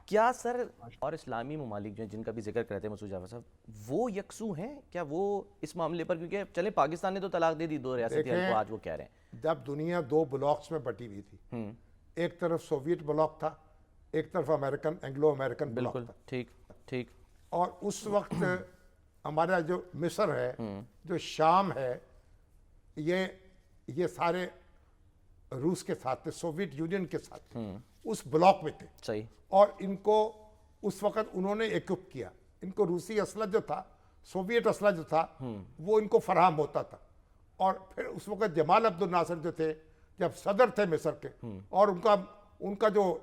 کیا سر اور اسلامی ممالک جو ہیں جن کا بھی ذکر کرتے ہیں مسعود جعفر صاحب، وہ یکسو ہیں کیا وہ اس معاملے پر؟ کیونکہ چلیں پاکستان نے تو طلاق دے دی 2 ریاستی حل کو، آج وہ کہہ رہے ہیں جب دنیا 2 بلاکس میں بٹی ہوئی تھی، ایک طرف سوویت بلاک تھا، ایک طرف اینگلو امریکن بلاک بالکل تھا، ٹھیک، اور اس وقت ہمارا جو مصر ہے، جو شام ہے، یہ سارے روس کے ساتھ تھے، سوویت یونین کے ساتھ تھے، اس بلاک میں تھے صحیح، اور ان کو اس وقت انہوں نے ایکوپ کیا، ان کو روسی اسلحہ جو تھا، سوویت اسلحہ جو تھا، وہ ان کو فراہم ہوتا تھا. اور پھر اس وقت جمال عبد الناصر جو تھے، جب صدر تھے مصر کے، اور ان کا جو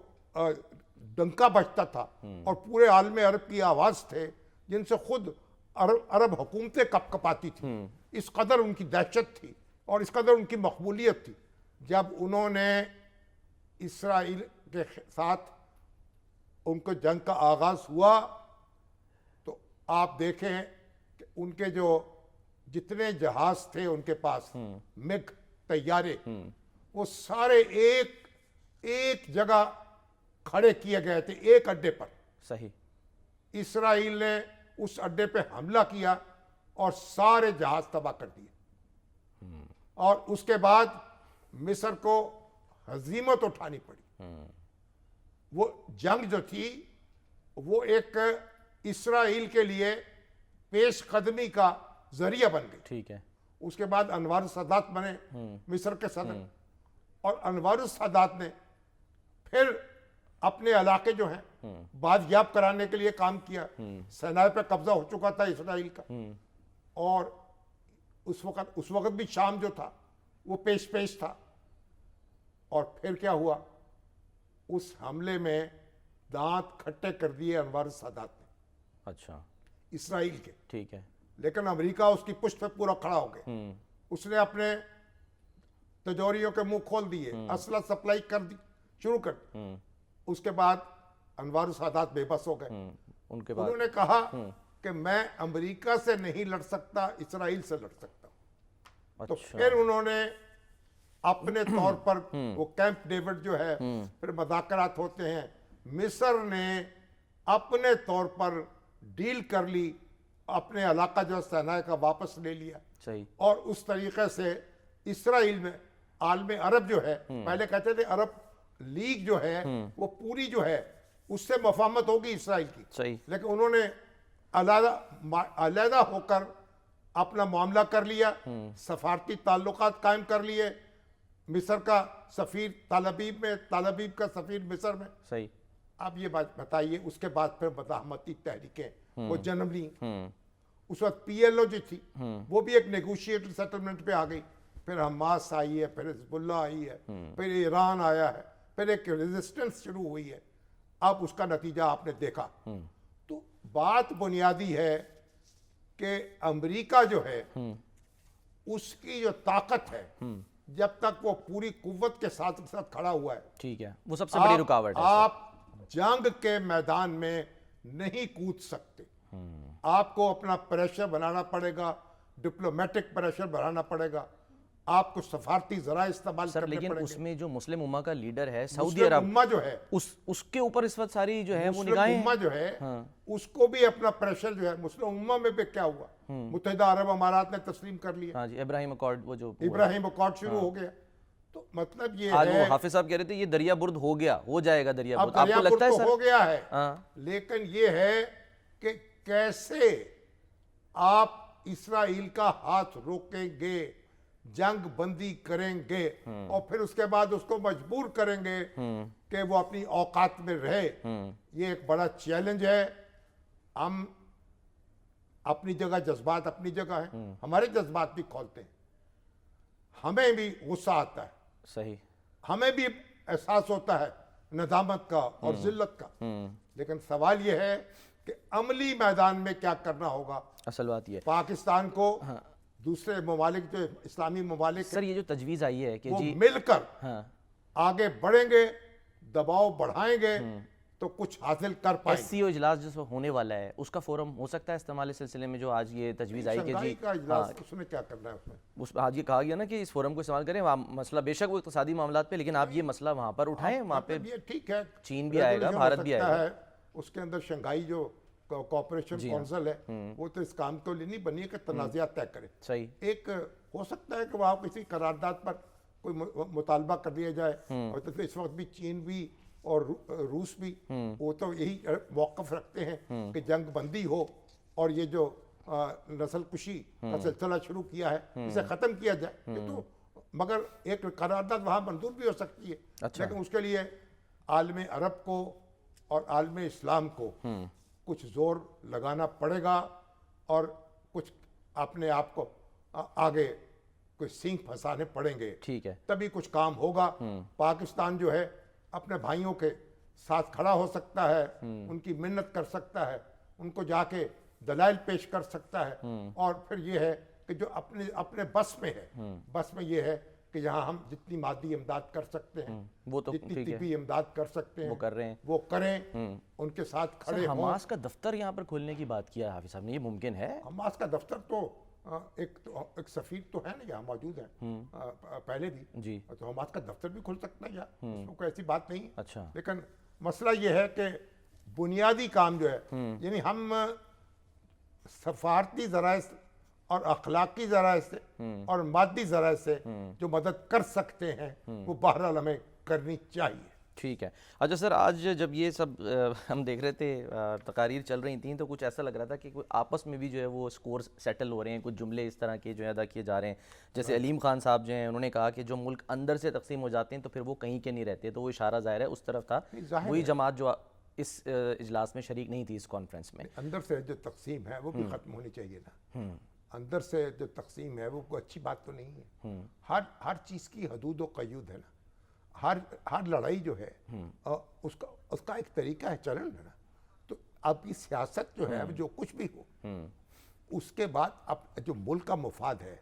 ڈنکا بجتا تھا اور پورے عالم عرب کی آواز تھے، جن سے خود عرب حکومتیں کپ کپاتی تھی، اس قدر ان کی دہشت تھی اور اس قدر ان کی مقبولیت تھی. جب انہوں نے اسرائیل کے ساتھ ان کو جنگ کا آغاز ہوا تو آپ دیکھیں کہ ان کے جو جتنے جہاز تھے ان کے پاس، مگ طیارے، وہ سارے ایک جگہ کھڑے کیے گئے تھے، ایک اڈے پر. صحیح. اسرائیل نے اس اڈے پہ حملہ کیا اور سارے جہاز تباہ کر دیے، اور اس کے بعد مصر کو ہزیمت اٹھانی پڑی. وہ جنگ جو تھی وہ ایک اسرائیل کے لیے پیش قدمی کا ذریعہ بن گئی. ٹھیک ہے. اس کے بعد انوار السادات بنے مصر کے صدر، اور انوار السادات نے پھر اپنے علاقے جو ہیں بازیاب کرانے کے لیے کام کیا. سینائے پہ قبضہ ہو چکا تھا اسرائیل کا، اور اس وقت بھی شام جو تھا وہ پیش تھا. اور پھر کیا ہوا؟ اس حملے میں دانت کھٹے کر دیے انوار السادات نے. اچھا. اسرائیل کے. ٹھیک ہے. لیکن امریکہ اس کی پشت پہ پورا کھڑا ہو گیا. اس نے اپنے تجوریوں کے منہ کھول دیے، اسلحہ سپلائی شروع کر دی. اس کے بعد انوار السادات بے بس ہو گئے. انہوں نے کہا کہ میں امریکہ سے نہیں لڑ سکتا، اسرائیل سے لڑ سکتا ہوں. تو پھر انہوں نے اپنے طور پر وہ کیمپ ڈیوڈ جو ہے، پھر مذاکرات ہوتے ہیں، مصر نے اپنے طور پر ڈیل کر لی، اپنے علاقہ جو سینائے کا واپس لے لیا. صحیح. اور اس طریقے سے اسرائیل میں عالم عرب جو ہے، پہلے کہتے تھے عرب لیگ جو ہے وہ پوری جو ہے اس سے مفاہمت ہوگی اسرائیل کی. صحیح. لیکن انہوں نے علیحدہ ہو کر اپنا معاملہ کر لیا، سفارتی تعلقات قائم کر لیے. مصر کا سفیر تل ابیب کا سفیر مصر میں. صحیح. آپ یہ بات بتائیے، اس کے بعد پھر مزاحمتی تحریکیں وہ جنم لیں. اس وقت پی ایل او جو تھی وہ بھی ایک نیگوشیٹر سیٹلمنٹ پہ آ گئی. پھر حماس آئی ہے، پھر حزب اللہ آئی ہے، پھر ایران آیا ہے، پھر ایک ریزسٹنس شروع ہوئی ہے. اب اس کا نتیجہ آپ نے دیکھا. تو بات بنیادی ہے کہ امریکہ جو ہے اس کی جو طاقت ہے، جب تک وہ پوری قوت کے ساتھ کھڑا ہوا ہے، ٹھیک ہے، وہ سب سے بڑی رکاوٹ ہے. آپ جنگ کے میدان میں نہیں کود سکتے. آپ کو اپنا پریشر بنانا پڑے گا، ڈپلومیٹک پریشر بنانا پڑے گا، آپ کو سفارتی ذرائع استعمال کرنے پڑیں گے. لیکن اس میں جو مسلم امہ کا لیڈر ہے سعودی مسلم عرب، امہ جو ہے اس کے اوپر اس وقت ساری جو ہے وہ مسلم نگاہیں امہ جو ہے اس کو بھی اپنا پریشر جو ہے. مسلم امہ میں بھی کیا ہوا؟ متحدہ عرب امارات نے تسلیم کر لیا. ہاں جی، ابراہیم اکارڈ، وہ جو ابراہیم اکارڈ شروع ہو گیا. تو مطلب یہ آج ہے، وہ حافظ صاحب کہہ رہے تھے یہ دریا برد ہو گیا، ہو جائے گا دریا برد. اب آپ کو لگتا ہے تو سر؟ ہو گیا ہے، ہاں. لیکن یہ ہے کہ کیسے آپ اسرائیل کا ہاتھ روکیں گے، جنگ بندی کریں گے، اور پھر اس کے بعد اس کو مجبور کریں گے کہ وہ اپنی اوقات میں رہے. یہ ایک بڑا چیلنج ہے. ہم اپنی جگہ جذبات اپنی جگہ ہیں، ہمارے جذبات بھی کھولتے ہیں، ہمیں بھی غصہ آتا ہے. صحیح. ہمیں بھی احساس ہوتا ہے ندامت کا اور ذلت کا. لیکن سوال یہ ہے کہ عملی میدان میں کیا کرنا ہوگا. اصل بات یہ پاکستان کو دوسرے ممالک جو اسلامی ممالک سر، یہ جو تجویز آئی ہے کہ وہ جی مل کر آگے بڑھیں گے، دباؤ بڑھائیں گے تو کچھ حاصل کر پائیں ایس سی او اجلاس جو ہونے والا ہے اس کا فورم ہو سکتا ہے استعمال اس سلسلے میں، جو آج یہ تجویز آئی کہ شنگھائی جی کا اجلاس اس میں کیا کرنا ہے. اس میں آج یہ کہا گیا نا کہ اس فورم کو استعمال کریں. وہاں مسئلہ بے شک وہ اقتصادی معاملات پہ، لیکن آپ یہ مسئلہ وہاں پر اٹھائیں. وہاں پہ یہ ٹھیک ہے، چین بھی آئے گا، بھارت بھی آئے گا. اس کے اندر شنگھائی جو کوآپریشن کونسل ہے وہ تو اس کام کے لیے نہیں بنی ہے کہ تنازعات طے کرے. صحیح. ایک ہو سکتا ہے کہ وہاں کسی قرارداد پر کوئی مطالبہ کر دیا جائے, اور تو اس وقت بھی چین بھی اور روس بھی وہ تو یہی موقف رکھتے ہیں کہ جنگ بندی ہو اور یہ جو نسل کشی کا سلسلہ شروع کیا ہے اسے ختم کیا جائے. تو مگر ایک قرارداد وہاں منظور بھی ہو سکتی ہے, لیکن اس کے لیے عالم عرب کو اور عالم اسلام کو کچھ زور لگانا پڑے گا اور کچھ اپنے آپ کو آگے کوئی سینگ پھنسانے پڑیں گے. ٹھیک ہے. تبھی کچھ کام ہوگا. پاکستان جو ہے اپنے بھائیوں کے ساتھ کھڑا ہو سکتا ہے, ان کی منت کر سکتا ہے, ان کو جا کے دلائل پیش کر سکتا ہے, اور پھر یہ ہے کہ جو اپنے بس میں ہے, بس میں یہ ہے کہ یہاں ہم جتنی مادی امداد کر سکتے ہیں, وہ تو جتنی طبی امداد کر سکتے ہیں وہ کر رہے ہیں, وہ کریں, ان کے ساتھ کھڑے ہوں. حماس کا دفتر یہاں پر کھولنے کی بات کیا حافظ صاحب نے, یہ ممکن ہے؟ حماس کا دفتر تو ایک سفیر تو ہے نا یہاں موجود ہے پہلے بھی جی, تو حماس کا دفتر بھی کھل سکتا ہے یہاں, اس میں کوئی ایسی بات نہیں. اچھا. لیکن مسئلہ یہ ہے کہ بنیادی کام جو ہے, یعنی ہم سفارتی ذرائع اور اخلاقی ذرائع سے اور مادی ذرائع سے جو مدد کر سکتے ہیں وہ بہرحال ہمیں کرنی چاہیے. ٹھیک ہے. اچھا سر, آج جب یہ سب ہم دیکھ رہے تھے, تقاریر چل رہی تھیں, تو کچھ ایسا لگ رہا تھا کہ آپس میں بھی جو ہے وہ سکور سیٹل ہو رہے ہیں, کچھ جملے اس طرح کے جو ہے ادا کیے جا رہے ہیں. جیسے علیم خان صاحب جو ہیں انہوں نے کہا کہ جو ملک اندر سے تقسیم ہو جاتے ہیں تو پھر وہ کہیں کے نہیں رہتے, تو وہ اشارہ ظاہر ہے اس طرف تھا. وہی جماعت جو اس اجلاس میں شریک نہیں تھی اس کانفرنس میں. اندر سے جو تقسیم ہے وہ بھی ختم ہونی چاہیے نا. اندر سے جو تقسیم ہے وہ کوئی اچھی بات تو نہیں ہے. ہر چیز کی حدود و قیود ہے نا. ہر لڑائی جو ہے اس کا ایک طریقہ ہے چلن ہے نا. تو اب کی سیاست جو ہے جو کچھ بھی ہو, اس کے بعد اب جو ملک کا مفاد ہے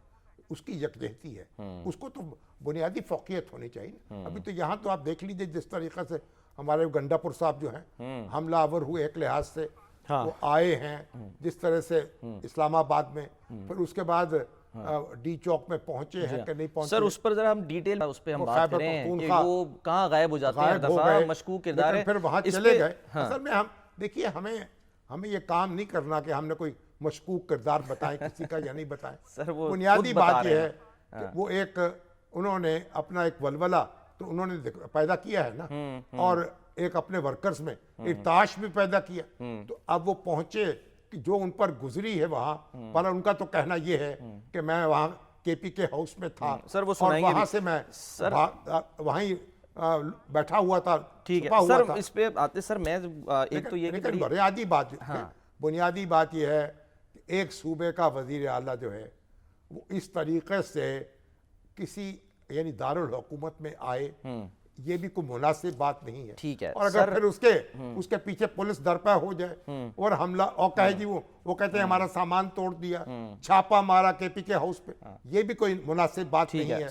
اس کی یکجہتی ہے, اس کو تو بنیادی فوقیت ہونی چاہیے. ابھی تو یہاں تو آپ دیکھ لیجئے جس طریقہ سے ہمارے گنڈا پور صاحب جو ہیں حملہ آور ہوئے ایک لحاظ سے, وہ آئے ہیں جس طرح سے اسلام آباد میں, پھر اس کے بعد ڈی چوک میں پہنچے ہیں کہ نہیں پہنچے. سر اس پر ذرا ہم ڈیٹیل اس پہ ہم بات کریں کہ وہ کہاں غائب ہو جاتے ہیں, دفعہ مشکوک کردار ہے, پھر وہاں چلے گئے. اصل میں ہم دیکھیے ہمیں یہ کام نہیں کرنا کہ ہم نے کوئی مشکوک کردار بتائیں کسی کا یا نہیں بتائیں. بنیادی بات یہ ہے کہ وہ ایک انہوں نے اپنا ایک ولولہ تو انہوں نے پیدا کیا ہے نا, اور ایک اپنے ورکرز میں ارتعاش بھی پیدا کیا. تو اب وہ پہنچے کہ جو ان پر گزری ہے وہاں پر, ان کا تو کہنا یہ ہے کہ میں وہاں کے پی کے ہاؤس میں تھا اور وہاں سے میں وہیں بیٹھا ہوا تھا. ٹھیک ہے سر, اس پہ آتے سر میں ایک تو یہ بنیادی بات یہ ہے کہ ایک صوبے کا وزیر اعلیٰ جو ہے وہ اس طریقے سے کسی یعنی دارالحکومت میں آئے, یہ بھی کوئی مناسب بات نہیں ہے. ٹھیک ہے. اور اگر پھر اس کے پیچھے پولیس درپے ہو جائے اور حملہ اور کہے جی وہ کہتے ہیں ہمارا سامان توڑ دیا, چھاپا مارا کے پی کے ہاؤس پہ, یہ بھی کوئی مناسب بات نہیں ہے.